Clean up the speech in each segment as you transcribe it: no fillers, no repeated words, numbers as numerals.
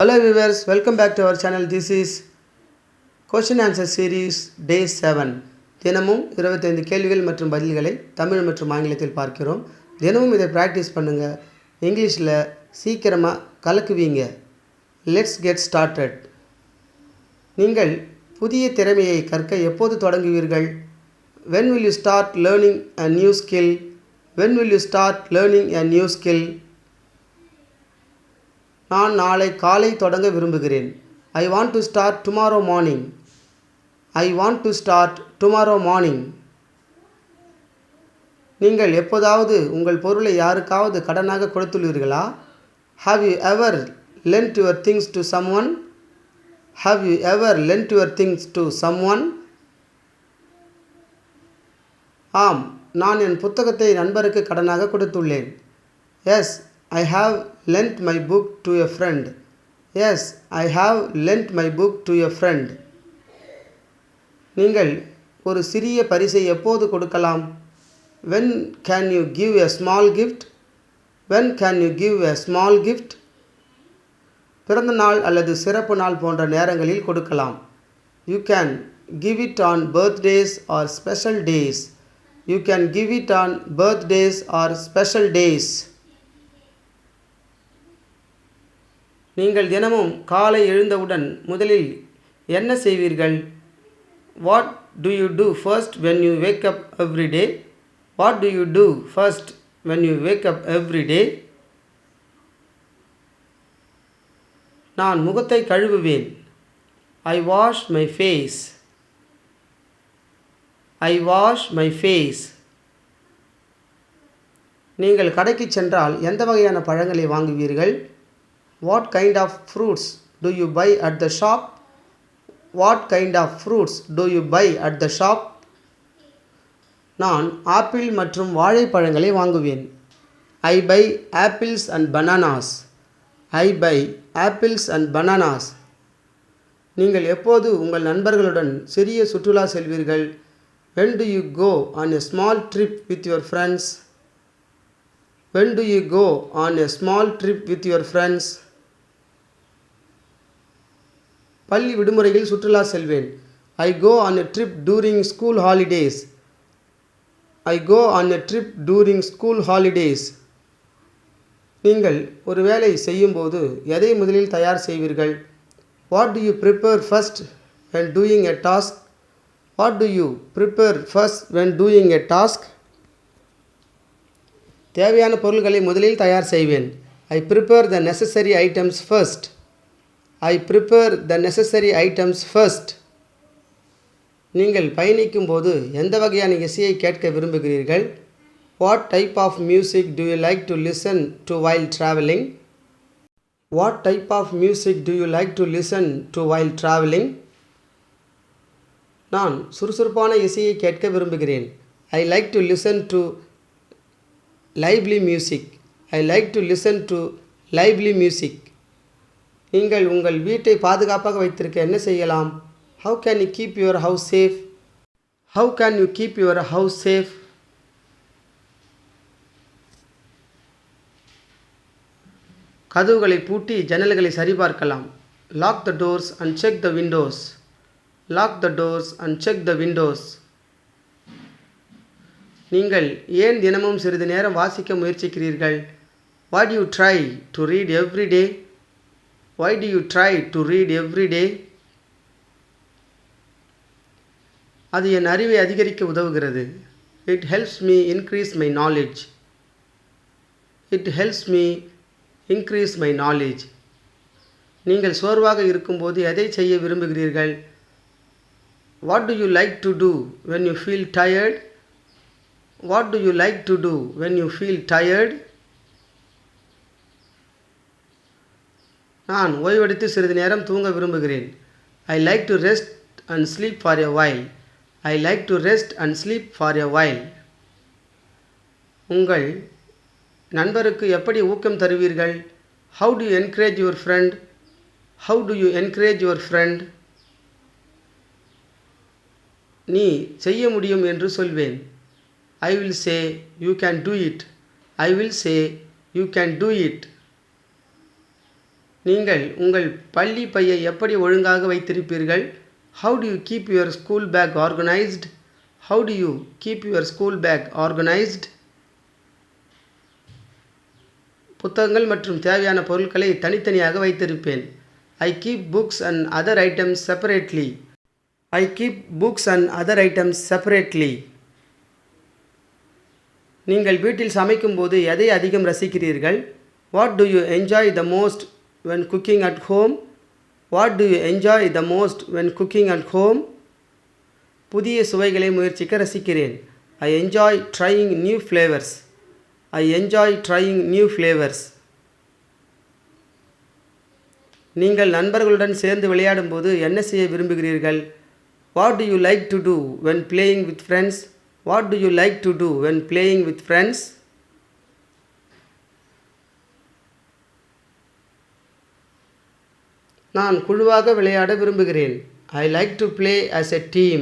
Hello viewers, welcome back to our channel. This is question answer series day 7. தினமும் 25 கேள்விகள் மற்றும் பதில்களை தமிழ் மற்றும் ஆங்கிலத்தில் பார்க்கிறோம். தினமும் இதை பிராக்டிஸ் பண்ணுங்க. இங்கிலீஷில் சீக்கிரமாக கலக்குவீங்க. Let's get started. நீங்கள் புதிய திறமையை கற்க எப்போது தொடங்குவீர்கள்? When will you start learning a new skill? When will you start learning a new skill? நான் நாளை காலை தொடங்க விரும்புகிறேன். I want to start tomorrow morning. I want to start tomorrow morning. நீங்கள் எப்போதாவது உங்கள் பொருளை யாருக்காவது கடனாக கொடுத்துள்ளீர்களா? Have you ever lent your things to someone? Have you ever lent your things to someone? ஆம், நான் என் புத்தகத்தை நண்பருக்கு கடனாக கொடுத்துள்ளேன். Yes, I have lent my book to a friend. Yes, I have lent my book to a friend. நீங்கள் ஒரு சிறிய பரிசை எப்போது கொடுக்கலாம்? When can you give a small gift? When can you give a small gift? பிறந்த நாள் அல்லது சிறப்பு நாள் போன்ற நேரங்களில் கொடுக்கலாம். You can give it on birthdays or special days. You can give it on birthdays or special days. நீங்கள் தினமும் காலை எழுந்தவுடன் முதலில் என்ன செய்வீர்கள்? What do you do first when you wake up every day? What do you do first when you wake up every day? நான் முகத்தை கழுவுவேன். I wash my face. I wash my face. நீங்கள் கடைக்கு சென்றால் எந்த வகையான பழங்களை வாங்குவீர்கள்? What kind of fruits do you buy at the shop? What kind of fruits do you buy at the shop? நான் apple மற்றும் வாழைப்பழங்களை வாங்குவேன். I buy apples and bananas. I buy apples and bananas. நீங்கள் எப்போது உங்கள் நண்பர்களுடன் சிறிய சுற்றுலா செல்வீர்கள்? When do you go on a small trip with your friends? When do you go on a small trip with your friends? பள்ளி விடுமுறையில் சுற்றுலா செல்வேன். I go on a trip during school holidays. I go on a trip during school holidays. நீங்கள் ஒரு வேலை செய்யும்போது எதை முதலில் தயார் செய்வீர்கள்? What do you prepare first when doing a task? What do you prepare first when doing a task? தேவையான பொருட்களை முதலில் தயார் செய்வேன். I prepare the necessary items first. I prepare the necessary items first. நீங்கள் பயணிக்கும் போது எந்த வகையான இசையை கேட்க விரும்புகிறீர்கள்? What type of music do you like to listen to while traveling? What type of music do you like to listen to while traveling? நான் சுறுசுறுப்பான இசையை கேட்க விரும்புகிறேன். I like to listen to lively music. I like to listen to lively music. நீங்கள் உங்கள் வீட்டை பாதுகாப்பாக வைத்திருக்க என்ன செய்யலாம்? How can you keep your house safe? How can you keep your house safe? கதவுகளை பூட்டி ஜன்னல்களை சரிபார்க்கலாம். Lock the doors and check the windows. Lock the doors and check the windows. நீங்கள் ஏன் தினமும் சிறிது நேரம் வாசிக்க முயற்சிக்கிறீர்கள்? Why do you try to read every day? Why do you try to read every day? அது என் அறிவை அதிகரிக்க உதவுகிறது. It helps me increase my knowledge. It helps me increase my knowledge. நீங்கள் சோர்வாக இருக்கும்போது எதை செய்ய விரும்புகிறீர்கள்? What do you like to do when you feel tired? What do you like to do when you feel tired? நான் ஓய்வெடுத்து சிறிது நேரம் தூங்க விரும்புகிறேன். I like to rest and sleep for a while. I like to rest and sleep for a while. உங்கள் நண்பருக்கு எப்படி ஊக்கம் தருவீர்கள்? How do you encourage your friend? How do you encourage your friend? நீ செய்ய முடியும் என்று சொல்வேன். I will say you can do it. I will say you can do it. நீங்கள் உங்கள் பள்ளி பையை எப்படி ஒழுங்காக வைத்திருப்பீர்கள்? How do you keep your school bag organized? How do you keep your school bag organized? புத்தகங்கள் மற்றும் தேவையான பொருட்களை தனித்தனியாக வைத்திருப்பேன். I keep books and other items separately. I keep books and other items separately. நீங்கள் வீட்டில் சமைக்கும்போது எதை அதிகம் ரசிக்கிறீர்கள்? What do you enjoy the most when cooking at home? What do you enjoy the most when cooking at home? புதிய சுவைகளை முயற்சிக்க ரசிக்கிறேன். I enjoy trying new flavors. I enjoy trying new flavors. நீங்கள் நண்பர்களுடன் சேர்ந்து விளையாடும்போது என்ன செய்ய விரும்புகிறீர்கள்? What do you like to do when playing with friends? What do you like to do when playing with friends? நான் குழுவாக விளையாட விரும்புகிறேன். I like to play as a team.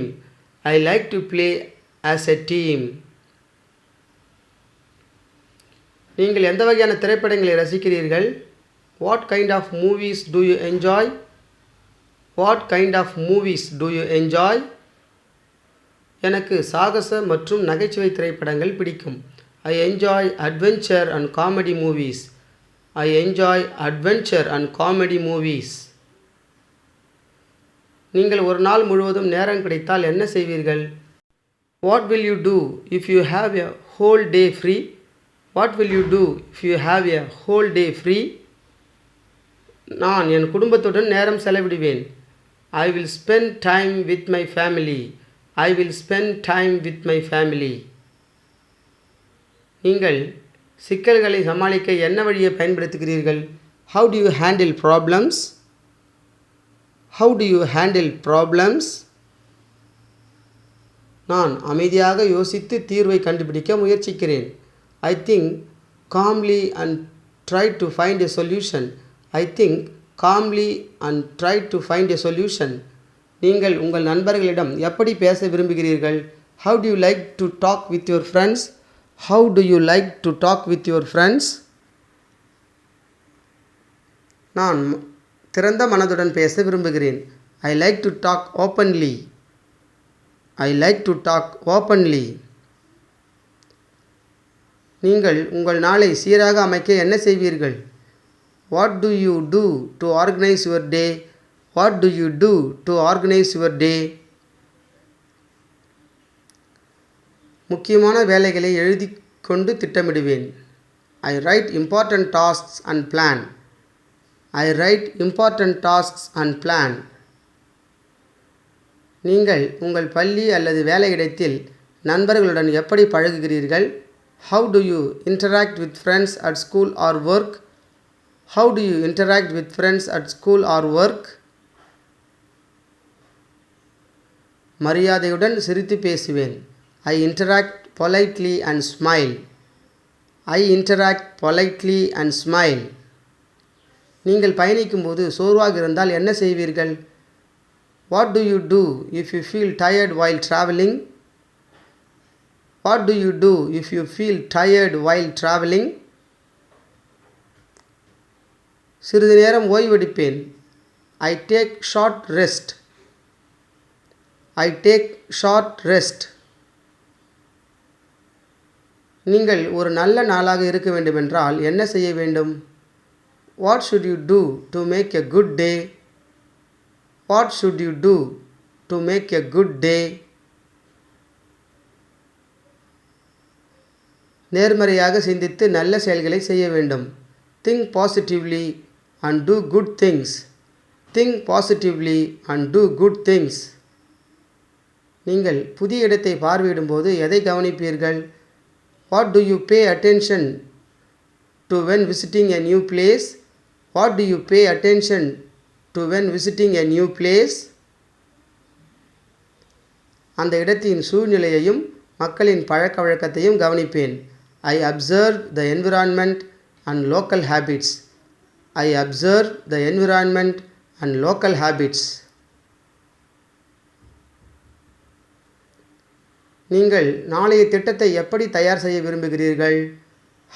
I like to play as a team. நீங்கள் எந்த வகையான திரைப்படங்களை ரசிக்கிறீர்கள்? What kind of movies do you enjoy? What kind of movies do you enjoy? எனக்கு சாகச மற்றும் நகைச்சுவை திரைப்படங்கள் பிடிக்கும். I enjoy adventure and comedy movies. I enjoy adventure and comedy movies. நீங்கள் ஒரு நாள் முழுவதும் நேரம் கிடைத்தால் என்ன செய்வீர்கள்? What will you do if you have a whole day free? What will you do if you have a whole day free? நான் என் குடும்பத்துடன் நேரம் செலவிடுவேன். I will spend time with my family. I will spend time with my family. நீங்கள் சிக்கல்களை சமாளிக்க என்ன வழியை பயன்படுத்துகிறீர்கள்? How do you handle problems? How do you handle problems? நான் அமைதியாக யோசித்து தீர்வை கண்டுபிடிக்க முயற்சிக்கிறேன். I think calmly and try to find a solution. I think calmly and try to find a solution. நீங்கள் உங்கள் நண்பர்களிடம் எப்படி பேச விரும்புகிறீர்கள்? How do you like to talk with your friends? How do you like to talk with your friends? நான் திறந்த மனதுடன் பேச விரும்புகிறேன். I like to talk openly. I like to talk openly. நீங்கள் உங்கள் நாளை சீராக அமைக்க என்ன செய்வீர்கள்? What do you do to organize your day? What do you do to organize your day? முக்கியமான வேலைகளை எழுதிக் கொண்டு திட்டமிடுவேன். I write important tasks and plan. I write important tasks and plan. நீங்கள் உங்கள் பள்ளி அல்லது வேலையிடத்தில் நண்பர்களுடன் எப்படி பழகுகிறீர்கள்? How do you interact with friends at school or work? How do you interact with friends at school or work? மரியாதையுடன் சிரித்து பேசுவேன். I interact politely and smile. I interact politely and smile. நீங்கள் பயணிக்கும்போது சோர்வாக இருந்தால் என்ன செய்வீர்கள்? What do you do if you feel tired while traveling? What do you do if you feel tired while traveling? சிறிது நேரம் ஓய்வெடுப்பேன். I take short rest. I take short rest. நீங்கள் ஒரு நல்ல நாளாக இருக்க வேண்டுமென்றால் என்ன செய்ய வேண்டும்? What should you do to make a good day? What should you do to make a good day? நேர்மறையாக சிந்தித்து நல்ல செயல்களை செய்ய வேண்டும். Think positively and do good things. Think positively and do good things. நீங்கள் புதிய இடத்தை பார்வையிடும்போது எதை கவனிப்பீர்கள்? What do you pay attention to when visiting a new place? What do you pay attention to when visiting a new place? அந்த இடத்தின் சூழ்நிலையையும் மக்களின் பழக்கவழக்கத்தையும் கவனிப்பேன். I observe the environment and local habits. I observe the environment and local habits. நீங்கள் நாளைய திட்டத்தை எப்படி தயார் செய்ய விரும்புகிறீர்கள்?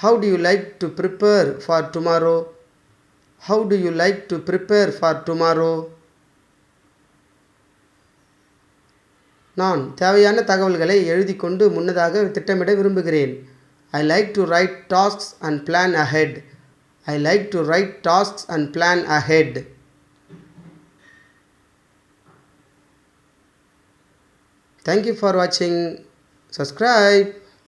How do you like to prepare for tomorrow? How do you like to prepare for tomorrow? நான் தேவையான தகவல்களை எழுதிக்கொண்டு முன்னதாக திட்டமிட விரும்புகிறேன். I like to write tasks and plan ahead. I like to write tasks and plan ahead. Thank you for watching. Subscribe.